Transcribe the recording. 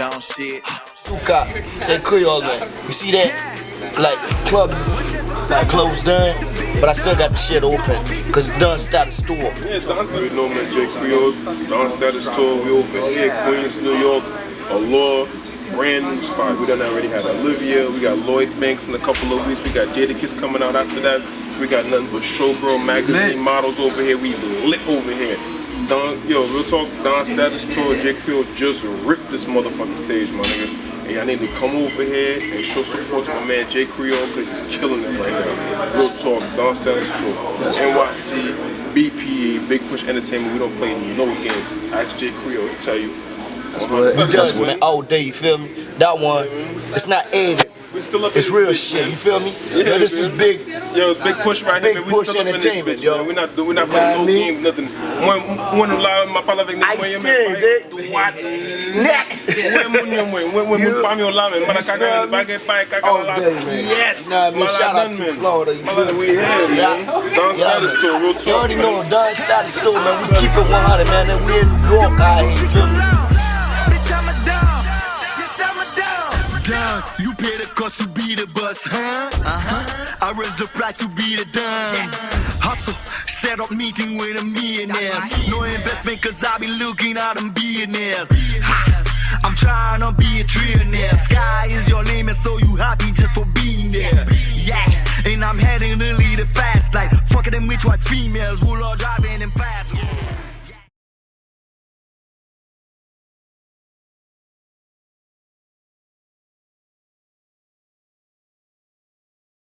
Down shit. Suka, say Creole, man. You see that? Like, club is like closed down, but I still got the shit open, cause it's done status store. Yeah, Don Status, know man, JCreole, Don Status Tour, we open here, Queens, New York, a law, brand new spot. We done already had Olivia, we got Lloyd Banks in a couple of weeks, we got Jadakiss coming out after that, we got nothing but Showgirl magazine models over here, we lit over here. Yo, real talk, Don Status Tour, JCreole just ripped this motherfucking stage, my nigga. And y'all need to come over here and show support to my man JCreole, because he's killing it right now. Real talk, Don Status Tour, NYC, BPE, Big Push Entertainment, we don't play no games. Ask JCreole to tell you. That's what he does, man, all day, you feel me? That one, it's not edited. We still up it's real shit, you feel me? Yeah, yo, this is big. Yo, it's Big Push right here, man. We still up in this bitch, man. We're not playing no games, nothing. When my pala avec I see, what? Yes. Nah, man, shout out to Florida, you feel me? We here, man. Don Status Tour, real talk. You already know Don Status Tour, man. We keep it 100, man. And we in New York, out here, you feel me? You pay the cost to be the boss, huh? I raise the price to be the done. Hustle, set up meeting with the millionaires. No investment cause I be looking at them billionaires. I'm trying to be a trillionaire. Sky is your limit, so you happy just for being there. Yeah, and I'm heading to lead it fast. Like, fucking them rich white females who are driving them fast.